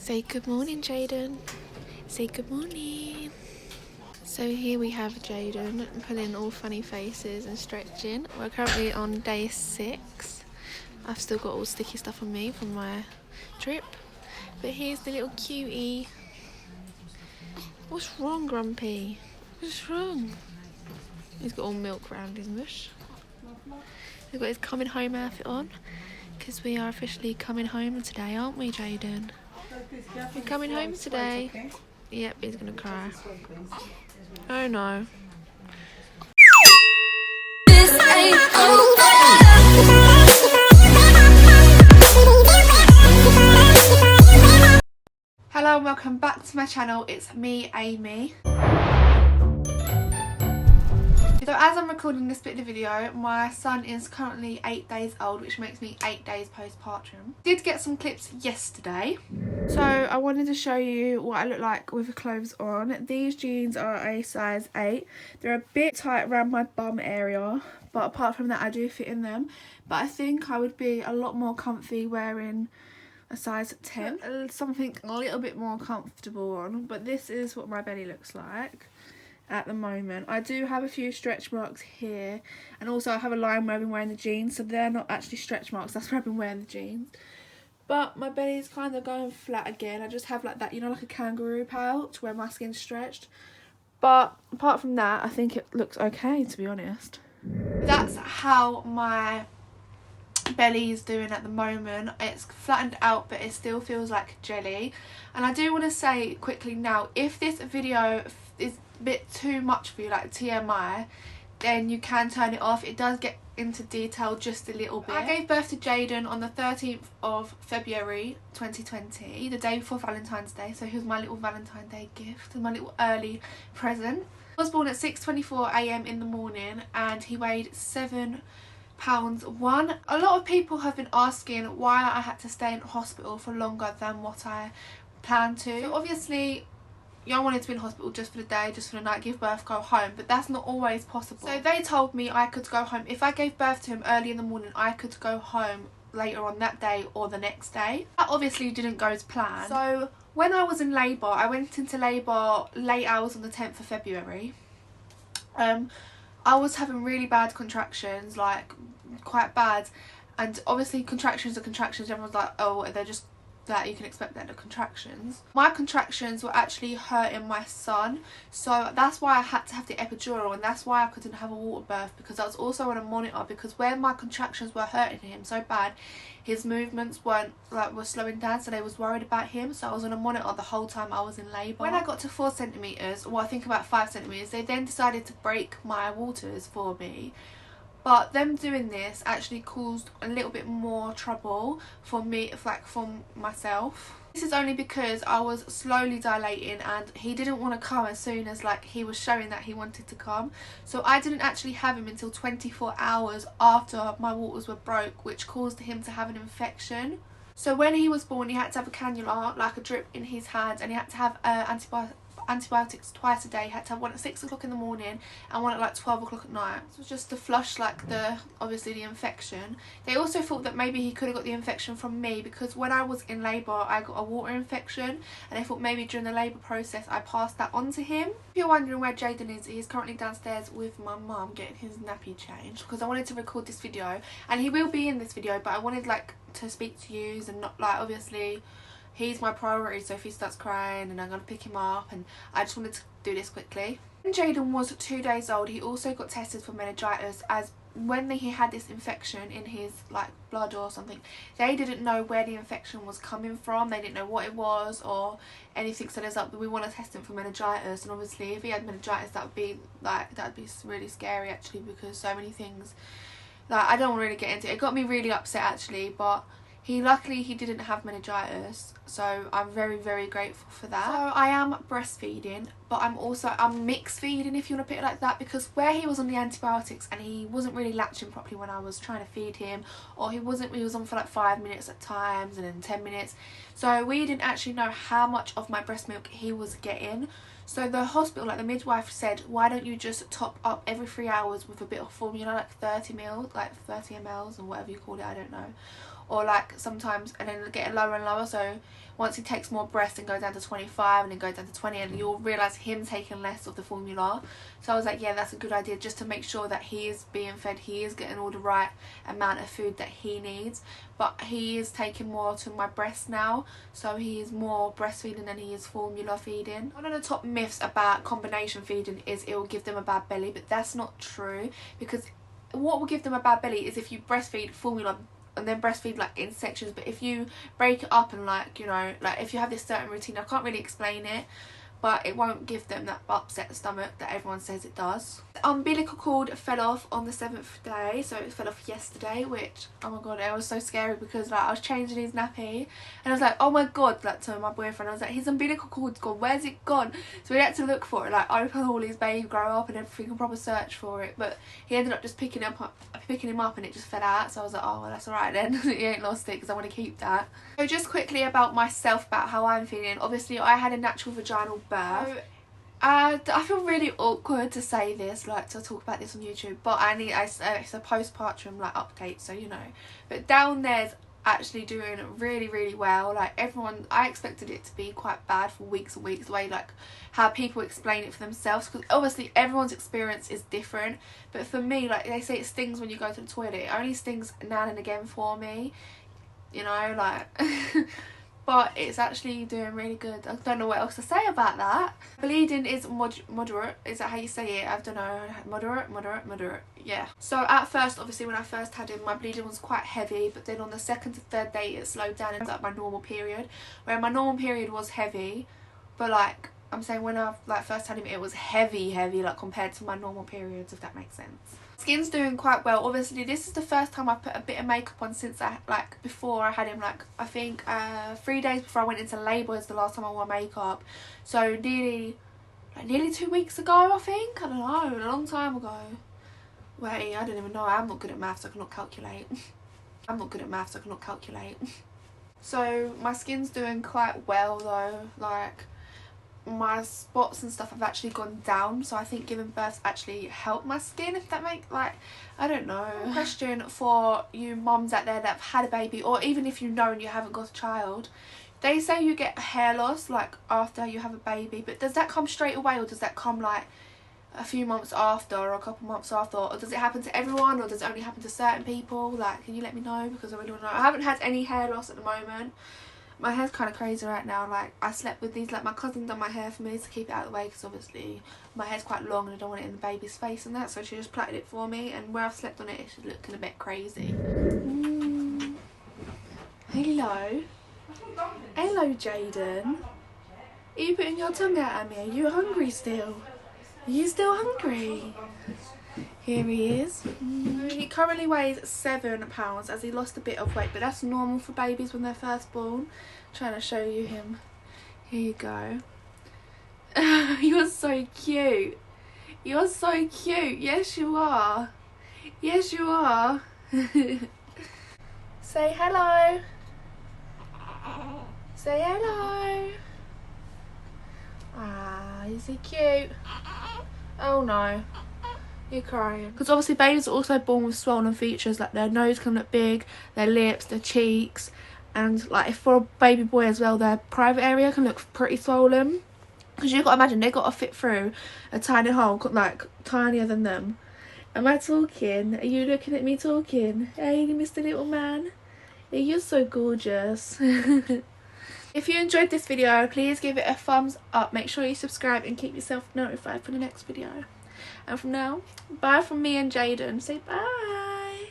Say good morning, Jayden. Say good morning. So here we have Jayden pulling all funny faces and stretching. We're currently on day 6. I've still got all sticky stuff on me from my trip. But here's the little cutie. What's wrong, Grumpy? What's wrong? He's got all milk round his mush. He's got his coming home outfit on. Because we are officially coming home today, aren't we, Jayden? We're coming home today. Yep, he's gonna cry. Oh no. Hello and welcome back to my channel. It's me, Amy. So as I'm recording this bit of the video, my son is currently 8 days old, which makes me 8 days postpartum. Did get some clips yesterday. So I wanted to show you what I look like with the clothes on. These jeans are a size 8. They're a bit tight around my bum area, but apart from that I do fit in them. But I think I would be a lot more comfy wearing a size 10. Something a little bit more comfortable on. But this is what my belly looks like at the moment. I do have a few stretch marks here, and also I have a line where I've been wearing the jeans, so they're not actually stretch marks, that's where I've been wearing the jeans. But my belly is kind of going flat again. I just have like that, you know, like a kangaroo pouch where my skin's stretched. But apart from that, I think it looks okay, to be honest. That's how my belly is doing at the moment. It's flattened out, but it still feels like jelly. And I do want to say quickly now, if this video is a bit too much for you, like TMI, then you can turn it off. It does get into detail just a little bit. I gave birth to Jayden on the 13th of February 2020, the day before Valentine's Day, so he was my little Valentine's Day gift, my little early present. I was born at 6:24 AM in the morning and he weighed 7 pounds 1. A lot of people have been asking why I had to stay in hospital for longer than what I planned to. So obviously I wanted to be in hospital just for the day, just for the night, give birth, go home, but that's not always possible. So they told me I could go home. If I gave birth to him early in the morning, I could go home later on that day or the next day. That obviously didn't go as planned. So when I was in labour, I went into labour late hours on the 10th of February. I was having really bad contractions, like quite bad, and obviously contractions are contractions. Everyone's like, oh, they're just that, you can expect that, the contractions. My contractions were actually hurting my son, so that's why I had to have the epidural, and that's why I couldn't have a water birth, because I was also on a monitor, because when my contractions were hurting him so bad, his movements were slowing down, so they was worried about him, so I was on a monitor the whole time I was in labour. When I got to 4 centimetres, well I think about 5 centimetres, they then decided to break my waters for me. But them doing this actually caused a little bit more trouble for me, like for myself. This is only because I was slowly dilating and he didn't want to come as soon as like he was showing that he wanted to come. So I didn't actually have him until 24 hours after my waters were broke, which caused him to have an infection. So when he was born, he had to have a cannula, like a drip in his hand, and he had to have antibiotics twice a day. He had to have one at 6 o'clock in the morning and one at like 12 o'clock at night. This was just to flush like obviously the infection. They also thought that maybe he could have got the infection from me, because when I was in labour I got a water infection, and they thought maybe during the labour process I passed that on to him. If you're wondering where Jayden is, he's currently downstairs with my mum getting his nappy changed, because I wanted to record this video, and he will be in this video, but I wanted like to speak to you and not like, obviously he's my priority, so if he starts crying and I'm going to pick him up, and I just wanted to do this quickly. When Jayden was 2 days old, he also got tested for meningitis, as when he had this infection in his like blood or something, they didn't know where the infection was coming from, they didn't know what it was or anything, so there's like, we want to test him for meningitis, and obviously if he had meningitis that'd be really scary actually, because so many things, like I don't want to really get into it. It got me really upset actually, but luckily he didn't have meningitis, so I'm very, very grateful for that. So I am breastfeeding, but I'm mixed feeding, if you want to put it like that, because where he was on the antibiotics and he wasn't really latching properly when I was trying to feed him, or he was on for like 5 minutes at times and then 10 minutes, so we didn't actually know how much of my breast milk he was getting. So the hospital, like the midwife said, why don't you just top up every 3 hours with a bit of formula, like 30 ml, like 30 mLs or whatever you call it, I don't know, or like sometimes, and then getting lower and lower. So once he takes more breast and goes down to 25 and then goes down to 20, and you'll realise him taking less of the formula. So I was like, yeah, that's a good idea, just to make sure that he is being fed, he is getting all the right amount of food that he needs. But he is taking more to my breast now, so he is more breastfeeding than he is formula feeding. One of the top myths about combination feeding is it will give them a bad belly, but that's not true, because what will give them a bad belly is if you breastfeed formula and then breastfeed like in sections. But if you break it up and like, you know, like if you have this certain routine, I can't really explain it, but it won't give them that upset stomach that everyone says it does. The umbilical cord fell off on the 7th day, so it fell off yesterday, which, oh my god, it was so scary, because like I was changing his nappy and I was like, oh my god, like to my boyfriend, I was like, his umbilical cord's gone, where's it gone? So we had to look for it, like open all his baby grow up and everything, and proper search for it. But he ended up just picking him up and it just fell out. So I was like, oh well, that's alright then. He ain't lost it, because I want to keep that. So just quickly about myself, about how I'm feeling. Obviously I had a natural vaginal birth. I feel really awkward to say this, like to talk about this on YouTube, but it's a postpartum like update, so you know. But down there's actually doing really, really well. Like everyone, I expected it to be quite bad for weeks and weeks, the way like how people explain it for themselves, because obviously everyone's experience is different. But for me, like they say it stings when you go to the toilet, it only stings now and again for me, you know, like but it's actually doing really good. I don't know what else to say about that. Bleeding is moderate. Is that how you say it? I don't know. Moderate. Yeah. So at first, obviously when I first had him, my bleeding was quite heavy, but then on the 2nd to 3rd day it slowed down and like my normal period. Where my normal period was heavy, but like I'm saying, when I like first had him, it was heavy like compared to my normal periods, if that makes sense. Skin's doing quite well. Obviously this is the first time I've put a bit of makeup on since before I had him. Like I think 3 days before I went into labour is the last time I wore makeup, so nearly 2 weeks ago, I think. I don't know, a long time ago. Wait, I don't even know. I'm not good at maths, I cannot calculate. So my skin's doing quite well though. Like my spots and stuff have actually gone down, so I think giving birth actually helped my skin, if that makes, like, I don't know. Question for you mums out there that have had a baby, or even if you know and you haven't got a child, they say you get hair loss like after you have a baby, but does that come straight away, or does that come like a few months after, or a couple months after, or does it happen to everyone, or does it only happen to certain people? Like, can you let me know, because I really want to know. I haven't had any hair loss at the moment. My hair's kind of crazy right now. Like I slept with these, like my cousin done my hair for me to keep it out of the way, because obviously my hair's quite long and I don't want it in the baby's face and that, so she just plaited it for me, and where I've slept on it, it's just looking a bit crazy. Hello Jayden, are you putting your tongue out at me? Are you hungry still? Are you still hungry? Here he is. He currently weighs 7 pounds, as he lost a bit of weight, but that's normal for babies when they're first born. I'm trying to show you him. Here you go. You're so cute. You're so cute. Yes, you are. Yes, you are. Say hello. Say hello. Ah, is he cute? Oh no. You're crying. Because obviously babies are also born with swollen features, like their nose can look big, their lips, their cheeks, and like if for a baby boy as well, their private area can look pretty swollen. Because you've got to imagine, they've got to fit through a tiny hole, like tinier than them. Am I talking? Are you looking at me talking? Hey, Mr. Little Man. You're so gorgeous. If you enjoyed this video, please give it a thumbs up. Make sure you subscribe and keep yourself notified for the next video. And from now, bye from me and Jayden. Say bye.